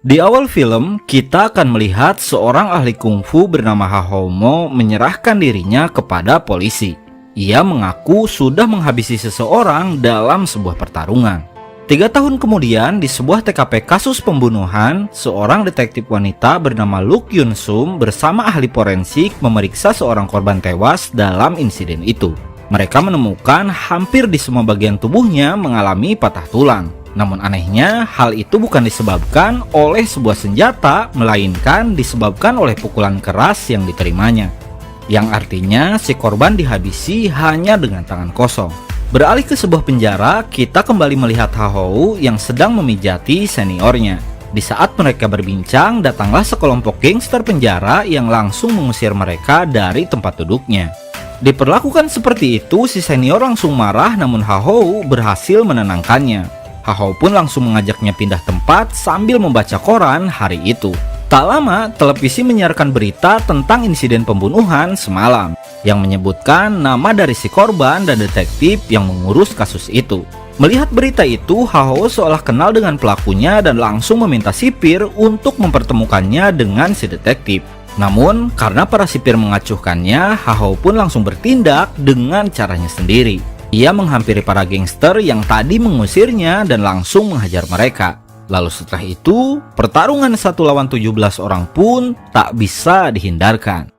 Di awal film, kita akan melihat seorang ahli kungfu bernama Hahomo menyerahkan dirinya kepada polisi. Ia mengaku sudah menghabisi seseorang dalam sebuah pertarungan. 3 tahun kemudian, di sebuah TKP kasus pembunuhan, seorang detektif wanita bernama Look Yun Sum bersama ahli forensik memeriksa seorang korban tewas dalam insiden itu. Mereka menemukan hampir di semua bagian tubuhnya mengalami patah tulang. Namun anehnya, hal itu bukan disebabkan oleh sebuah senjata, melainkan disebabkan oleh pukulan keras yang diterimanya. Yang artinya si korban dihabisi hanya dengan tangan kosong. Beralih ke sebuah penjara, kita kembali melihat Hahou yang sedang memijati seniornya. Di saat mereka berbincang, datanglah sekelompok gangster penjara yang langsung mengusir mereka dari tempat duduknya. Diperlakukan seperti itu, si senior langsung marah, namun Hahou berhasil menenangkannya. Hahou pun langsung mengajaknya pindah tempat sambil membaca koran hari itu. Tak lama, televisi menyiarkan berita tentang insiden pembunuhan semalam yang menyebutkan nama dari si korban dan detektif yang mengurus kasus itu. Melihat berita itu, Hahou seolah kenal dengan pelakunya dan langsung meminta sipir untuk mempertemukannya dengan si detektif. Namun, karena para sipir mengacuhkannya, Hahou pun langsung bertindak dengan caranya sendiri. Ia menghampiri para gangster yang tadi mengusirnya dan langsung menghajar mereka. Lalu setelah itu, pertarungan 1 lawan 17 orang pun tak bisa dihindarkan.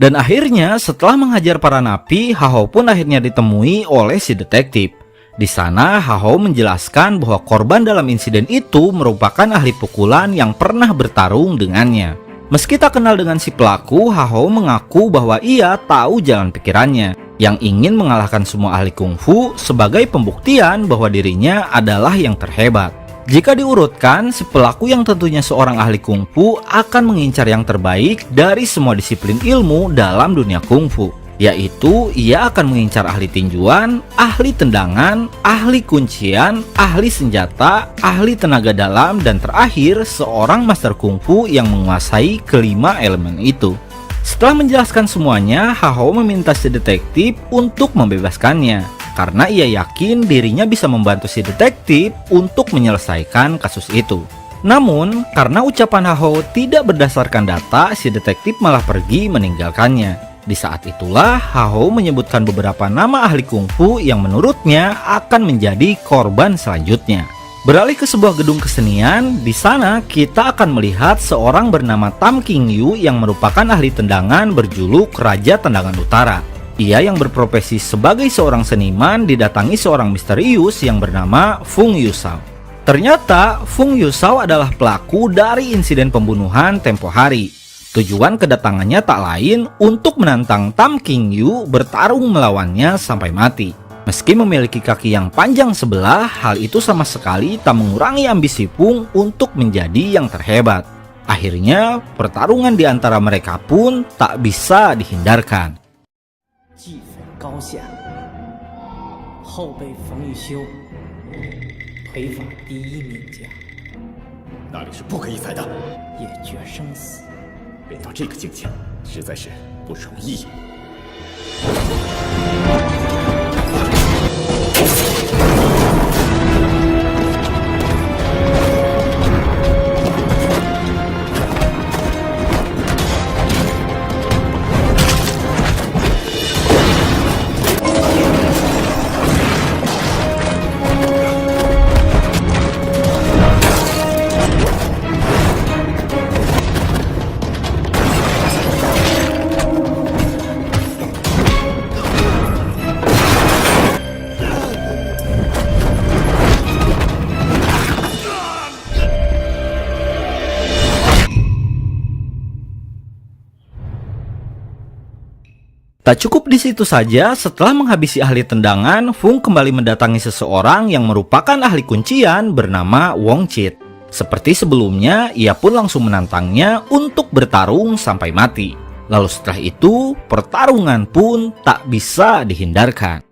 Dan akhirnya setelah menghajar para napi, Hahou pun akhirnya ditemui oleh si detektif. Di sana Hahou menjelaskan bahwa korban dalam insiden itu merupakan ahli pukulan yang pernah bertarung dengannya. Meski tak kenal dengan si pelaku, Hahou mengaku bahwa ia tahu jalan pikirannya yang ingin mengalahkan semua ahli kungfu sebagai pembuktian bahwa dirinya adalah yang terhebat. Jika diurutkan, si pelaku yang tentunya seorang ahli kungfu akan mengincar yang terbaik dari semua disiplin ilmu dalam dunia kungfu, yaitu ia akan mengincar ahli tinjuan, ahli tendangan, ahli kuncian, ahli senjata, ahli tenaga dalam, dan terakhir seorang master kungfu yang menguasai kelima elemen itu. Setelah menjelaskan semuanya, Hahou meminta si detektif untuk membebaskannya karena ia yakin dirinya bisa membantu si detektif untuk menyelesaikan kasus itu. Namun, karena ucapan Hahou tidak berdasarkan data, si detektif malah pergi meninggalkannya. Di saat itulah, Hahou menyebutkan beberapa nama ahli kungfu yang menurutnya akan menjadi korban selanjutnya. Beralih ke sebuah gedung kesenian, di sana kita akan melihat seorang bernama Tam King Yu yang merupakan ahli tendangan berjuluk Raja Tendangan Utara. Ia yang berprofesi sebagai seorang seniman didatangi seorang misterius yang bernama Fung Yusao. Ternyata Fung Yusao adalah pelaku dari insiden pembunuhan tempo hari. Tujuan kedatangannya tak lain untuk menantang Tam King Yu bertarung melawannya sampai mati. Meski memiliki kaki yang panjang sebelah, hal itu sama sekali tak mengurangi ambisi Fung untuk menjadi yang terhebat. Akhirnya, pertarungan di antara mereka pun tak bisa dihindarkan. 技分高下，后辈冯玉修，腿法第一名家，那里是不可一裁的。也决生死。练到这个境界，实在是不容易。Tak cukup di situ saja, setelah menghabisi ahli tendangan, Fung kembali mendatangi seseorang yang merupakan ahli kuncian bernama Wong Chit. Seperti sebelumnya, ia pun langsung menantangnya untuk bertarung sampai mati. Lalu setelah itu, pertarungan pun tak bisa dihindarkan.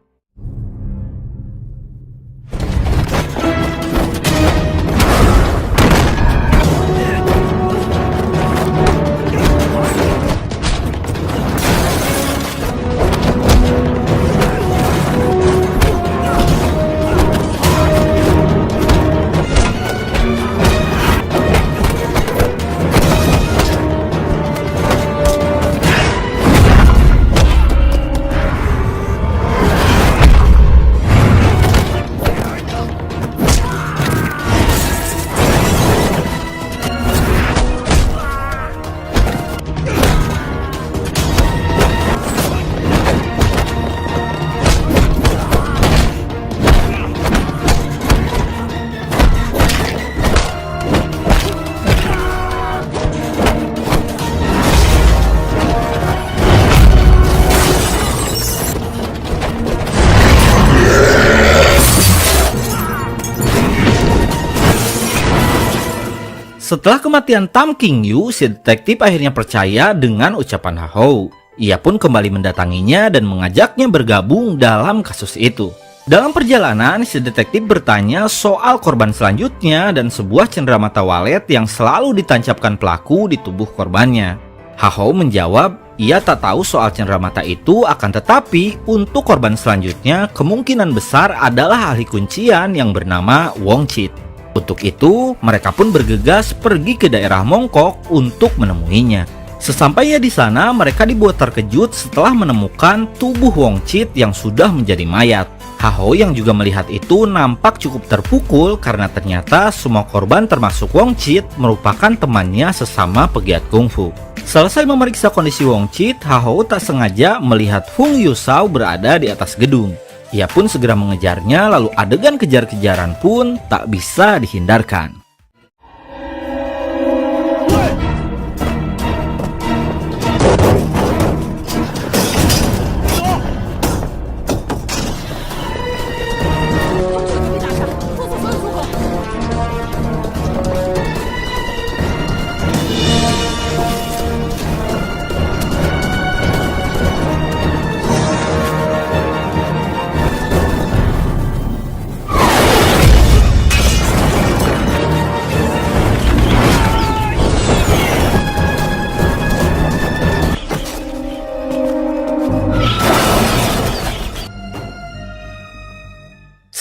Setelah kematian Tam Qingyu, si detektif akhirnya percaya dengan ucapan Hahou. Ia pun kembali mendatanginya dan mengajaknya bergabung dalam kasus itu. Dalam perjalanan, si detektif bertanya soal korban selanjutnya dan sebuah cenderamata walet yang selalu ditancapkan pelaku di tubuh korbannya. Hahou menjawab, ia tak tahu soal cenderamata itu, akan tetapi untuk korban selanjutnya kemungkinan besar adalah ahli kuncian yang bernama Wong Chit. Untuk itu, mereka pun bergegas pergi ke daerah Mongkok untuk menemuinya. Sesampainya di sana, mereka dibuat terkejut setelah menemukan tubuh Wong Chit yang sudah menjadi mayat. Hahou yang juga melihat itu nampak cukup terpukul karena ternyata semua korban termasuk Wong Chit merupakan temannya sesama pegiat kungfu. Selesai memeriksa kondisi Wong Chit, Hahou tak sengaja melihat Fung Yusao berada di atas gedung. Ia pun segera mengejarnya, lalu adegan kejar-kejaran pun tak bisa dihindarkan.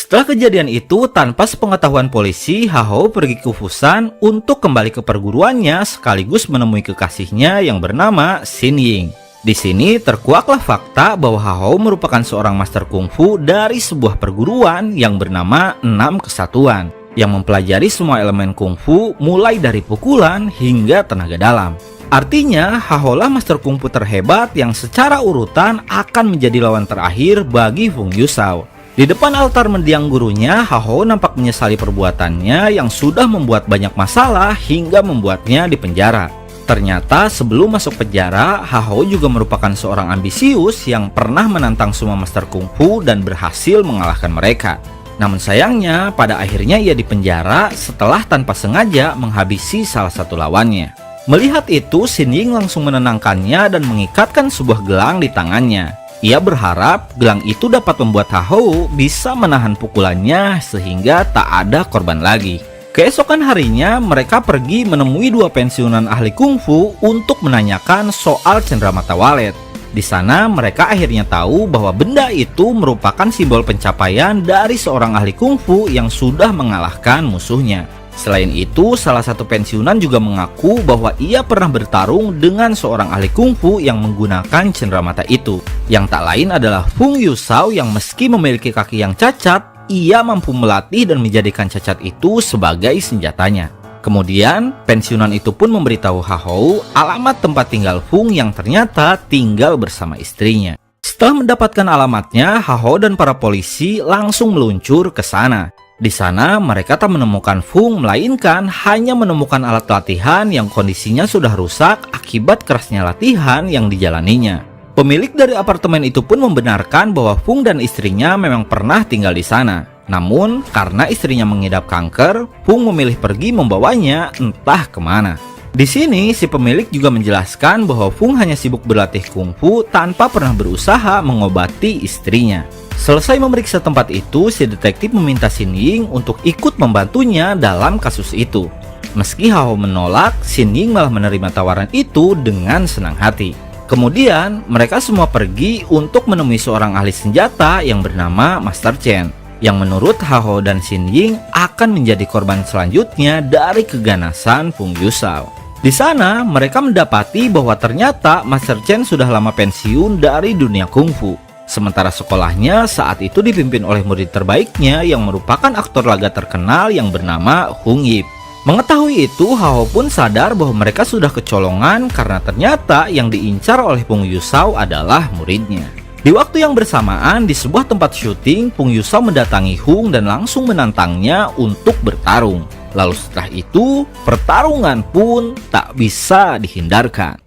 Setelah kejadian itu, tanpa sepengetahuan polisi, Hahou pergi ke Fusan untuk kembali ke perguruannya sekaligus menemui kekasihnya yang bernama Xin Ying. Di sini terkuaklah fakta bahwa Hahou merupakan seorang master kungfu dari sebuah perguruan yang bernama Enam Kesatuan, yang mempelajari semua elemen kungfu mulai dari pukulan hingga tenaga dalam. Artinya, Hahou lah master kungfu terhebat yang secara urutan akan menjadi lawan terakhir bagi Fung Yusao. Di depan altar mendiang gurunya, Hahou nampak menyesali perbuatannya yang sudah membuat banyak masalah hingga membuatnya dipenjara. Ternyata sebelum masuk penjara, Hahou juga merupakan seorang ambisius yang pernah menantang semua master kungfu dan berhasil mengalahkan mereka. Namun sayangnya, pada akhirnya ia dipenjara setelah tanpa sengaja menghabisi salah satu lawannya. Melihat itu, Xin Ying langsung menenangkannya dan mengikatkan sebuah gelang di tangannya. Ia berharap gelang itu dapat membuat Hahou bisa menahan pukulannya sehingga tak ada korban lagi. Keesokan harinya, mereka pergi menemui dua pensiunan ahli kungfu untuk menanyakan soal cenderamata walet. Di sana, mereka akhirnya tahu bahwa benda itu merupakan simbol pencapaian dari seorang ahli kungfu yang sudah mengalahkan musuhnya. Selain itu, salah satu pensiunan juga mengaku bahwa ia pernah bertarung dengan seorang ahli kungfu yang menggunakan cenderamata itu, yang tak lain adalah Fung Yusao yang meski memiliki kaki yang cacat, ia mampu melatih dan menjadikan cacat itu sebagai senjatanya. Kemudian, pensiunan itu pun memberitahu Hahou alamat tempat tinggal Fung yang ternyata tinggal bersama istrinya. Setelah mendapatkan alamatnya, Hahou dan para polisi langsung meluncur ke sana. Di sana, mereka tak menemukan Fung, melainkan hanya menemukan alat latihan yang kondisinya sudah rusak akibat kerasnya latihan yang dijalaninya. Pemilik dari apartemen itu pun membenarkan bahwa Fung dan istrinya memang pernah tinggal di sana. Namun, karena istrinya mengidap kanker, Fung memilih pergi membawanya entah kemana. Di sini, si pemilik juga menjelaskan bahwa Fung hanya sibuk berlatih kungfu tanpa pernah berusaha mengobati istrinya. Selesai memeriksa tempat itu, si detektif meminta Xin Ying untuk ikut membantunya dalam kasus itu. Meski Hao menolak, Xin Ying malah menerima tawaran itu dengan senang hati. Kemudian, mereka semua pergi untuk menemui seorang ahli senjata yang bernama Master Chen, yang menurut Hao dan Xin Ying akan menjadi korban selanjutnya dari keganasan Fung Yusao. Di sana, mereka mendapati bahwa ternyata Master Chen sudah lama pensiun dari dunia kungfu. Sementara sekolahnya saat itu dipimpin oleh murid terbaiknya yang merupakan aktor laga terkenal yang bernama Hung Yip. Mengetahui itu, Hao pun sadar bahwa mereka sudah kecolongan karena ternyata yang diincar oleh Fung Yusao adalah muridnya. Di waktu yang bersamaan, di sebuah tempat syuting, Fung Yusao mendatangi Hung dan langsung menantangnya untuk bertarung. Lalu setelah itu, pertarungan pun tak bisa dihindarkan.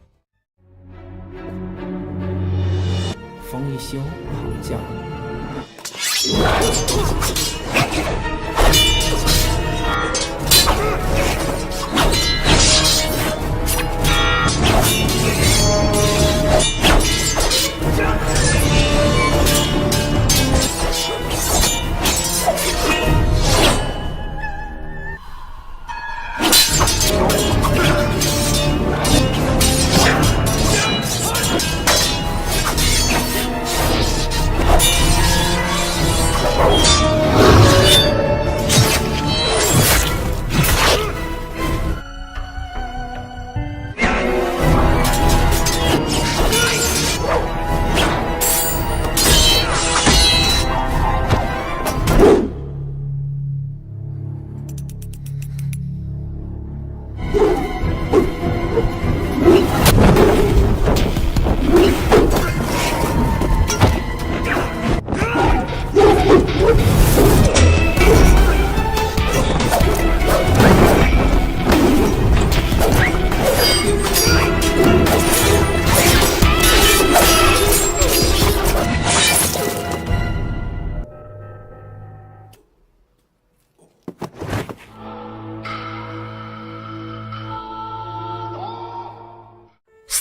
冯一修好将。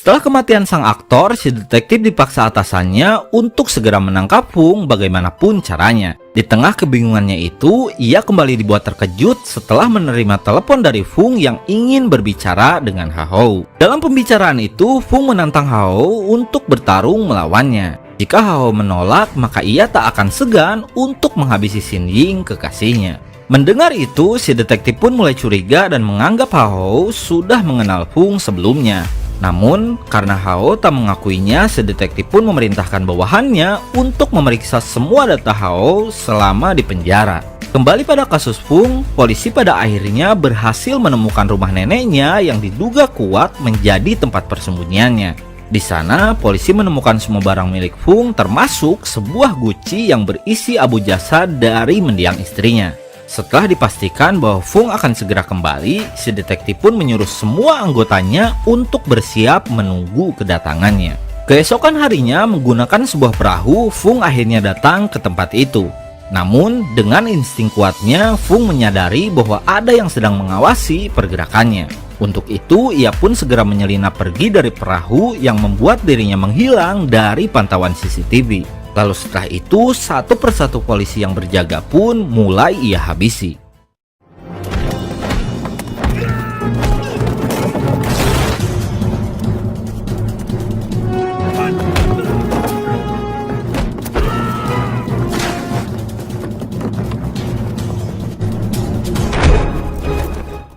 Setelah kematian sang aktor, si detektif dipaksa atasannya untuk segera menangkap Fung bagaimanapun caranya. Di tengah kebingungannya itu, ia kembali dibuat terkejut setelah menerima telepon dari Fung yang ingin berbicara dengan Hao. Dalam pembicaraan itu, Fung menantang Hao untuk bertarung melawannya. Jika Hao menolak, maka ia tak akan segan untuk menghabisi Xin Ying, kekasihnya. Mendengar itu, si detektif pun mulai curiga dan menganggap Hao sudah mengenal Fung sebelumnya. Namun, karena Hao tak mengakuinya, si detektif pun memerintahkan bawahannya untuk memeriksa semua data Hao selama di penjara. Kembali pada kasus Fung, polisi pada akhirnya berhasil menemukan rumah neneknya yang diduga kuat menjadi tempat persembunyiannya. Di sana, polisi menemukan semua barang milik Fung termasuk sebuah guci yang berisi abu jasa dari mendiang istrinya. Setelah dipastikan bahwa Fung akan segera kembali, si detektif pun menyuruh semua anggotanya untuk bersiap menunggu kedatangannya. Keesokan harinya, menggunakan sebuah perahu, Fung akhirnya datang ke tempat itu. Namun, dengan insting kuatnya, Fung menyadari bahwa ada yang sedang mengawasi pergerakannya. Untuk itu, ia pun segera menyelinap pergi dari perahu yang membuat dirinya menghilang dari pantauan CCTV. Lalu setelah itu, satu persatu polisi yang berjaga pun mulai ia habisi.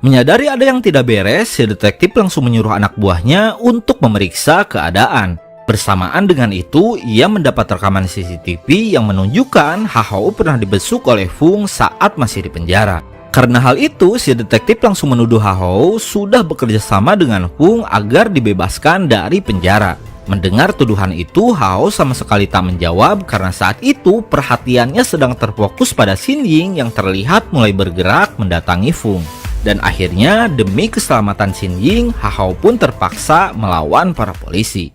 Menyadari ada yang tidak beres, si detektif langsung menyuruh anak buahnya untuk memeriksa keadaan. Bersamaan dengan itu, ia mendapat rekaman CCTV yang menunjukkan Hao pernah dibesuk oleh Fung saat masih di penjara. Karena hal itu, si detektif langsung menuduh Hao sudah bekerja sama dengan Fung agar dibebaskan dari penjara. Mendengar tuduhan itu, Hao sama sekali tak menjawab karena saat itu perhatiannya sedang terfokus pada Xin Ying yang terlihat mulai bergerak mendatangi Fung. Dan akhirnya, demi keselamatan Xin Ying, Hao pun terpaksa melawan para polisi.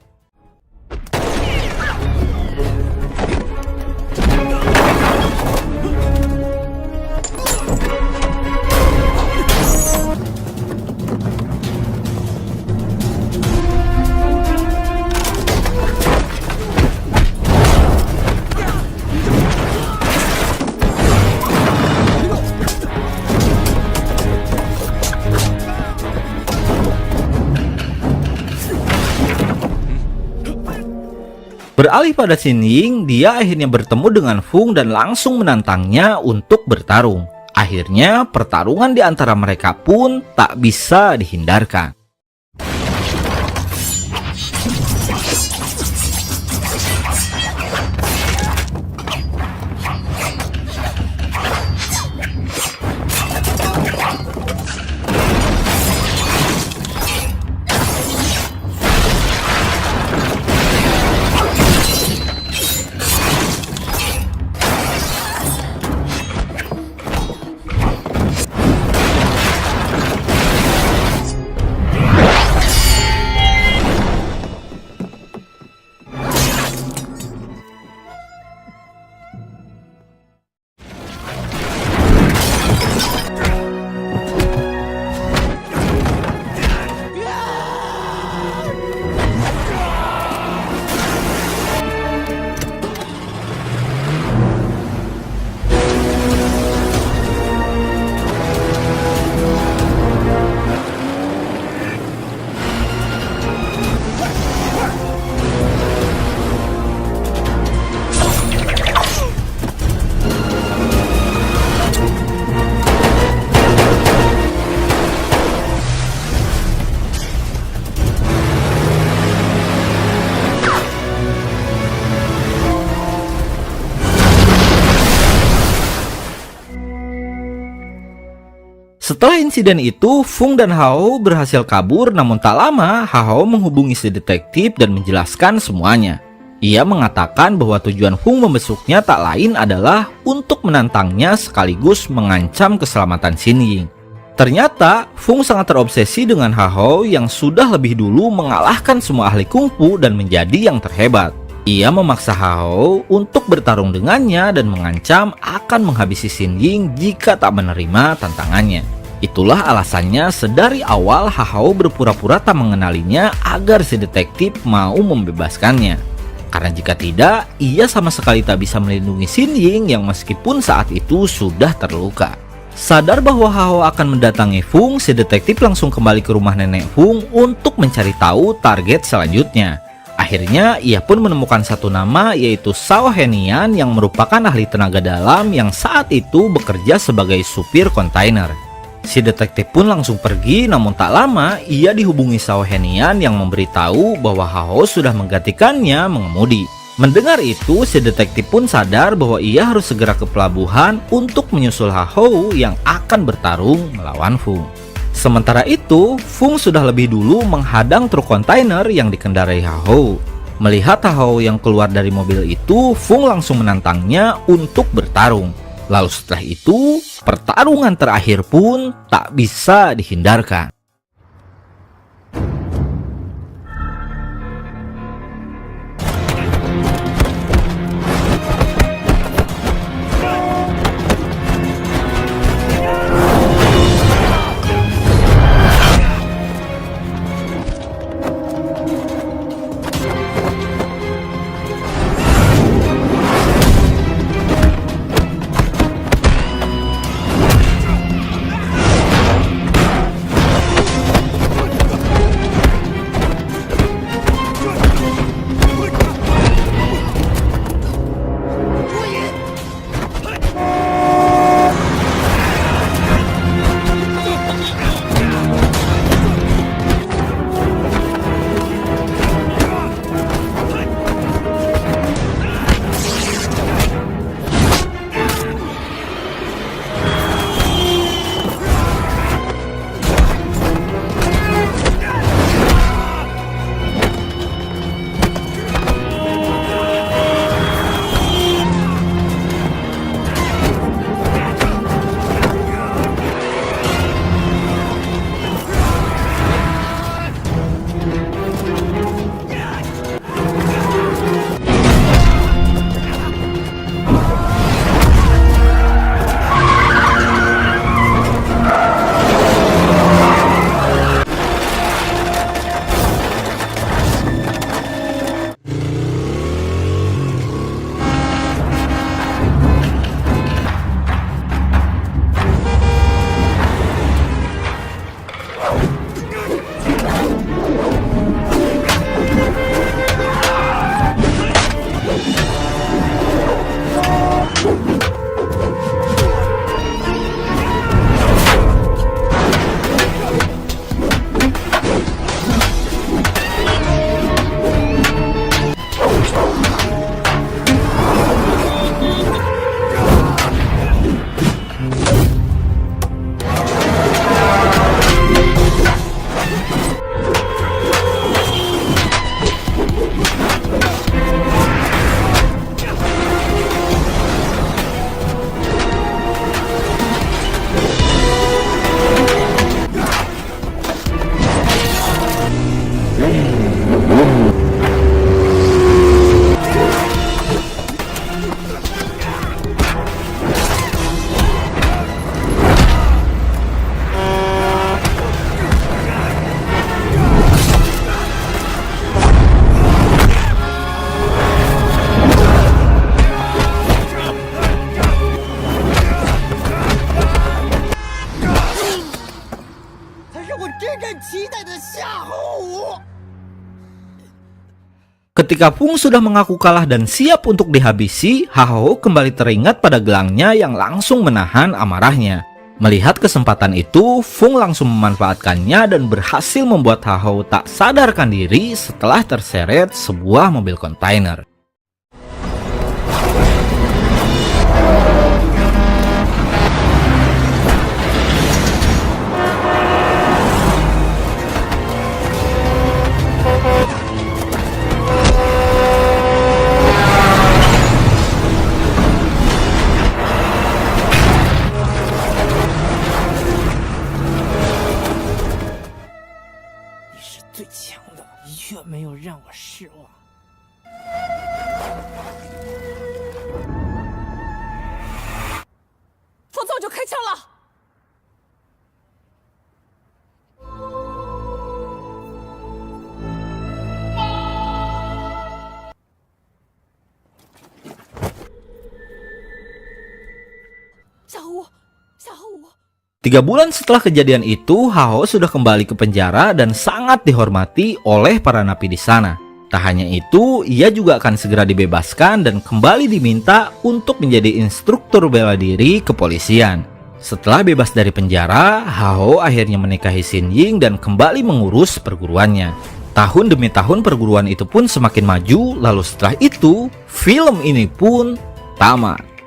Beralih pada Xin Ying, dia akhirnya bertemu dengan Fung dan langsung menantangnya untuk bertarung. Akhirnya pertarungan di antara mereka pun tak bisa dihindarkan. Setelah insiden itu, Fung dan Hao berhasil kabur, namun tak lama Hao menghubungi si detektif dan menjelaskan semuanya. Ia mengatakan bahwa tujuan Fung membesuknya tak lain adalah untuk menantangnya sekaligus mengancam keselamatan Xin Ying. Ternyata Fung sangat terobsesi dengan Hao yang sudah lebih dulu mengalahkan semua ahli kungfu dan menjadi yang terhebat. Ia memaksa Hao untuk bertarung dengannya dan mengancam akan menghabisi Xin Ying jika tak menerima tantangannya. Itulah alasannya sedari awal Hao berpura-pura tak mengenalinya agar si detektif mau membebaskannya. Karena jika tidak, ia sama sekali tak bisa melindungi Xin Ying yang meskipun saat itu sudah terluka. Sadar bahwa Hao akan mendatangi Fung, si detektif langsung kembali ke rumah nenek Fung untuk mencari tahu target selanjutnya. Akhirnya ia pun menemukan satu nama, yaitu Shao Henian yang merupakan ahli tenaga dalam yang saat itu bekerja sebagai supir kontainer. Si detektif pun langsung pergi, namun tak lama ia dihubungi Shao Henian yang memberitahu bahwa Hao sudah menggantikannya mengemudi. Mendengar itu, si detektif pun sadar bahwa ia harus segera ke pelabuhan untuk menyusul Hao yang akan bertarung melawan Fung. Sementara itu, Fung sudah lebih dulu menghadang truk kontainer yang dikendarai Hao. Melihat Hao yang keluar dari mobil itu, Fung langsung menantangnya untuk bertarung. Lalu setelah itu, pertarungan terakhir pun tak bisa dihindarkan. Ketika Pung sudah mengaku kalah dan siap untuk dihabisi, Hao kembali teringat pada gelangnya yang langsung menahan amarahnya. Melihat kesempatan itu, Fung langsung memanfaatkannya dan berhasil membuat Hao tak sadarkan diri setelah terseret sebuah mobil kontainer. Tiga bulan setelah kejadian itu, Hao sudah kembali ke penjara dan sangat dihormati oleh para napi di sana. Tak hanya itu, ia juga akan segera dibebaskan dan kembali diminta untuk menjadi instruktur bela diri kepolisian. Setelah bebas dari penjara, Hao akhirnya menikahi Xin Ying dan kembali mengurus perguruannya. Tahun demi tahun perguruan itu pun semakin maju, lalu setelah itu, film ini pun tamat.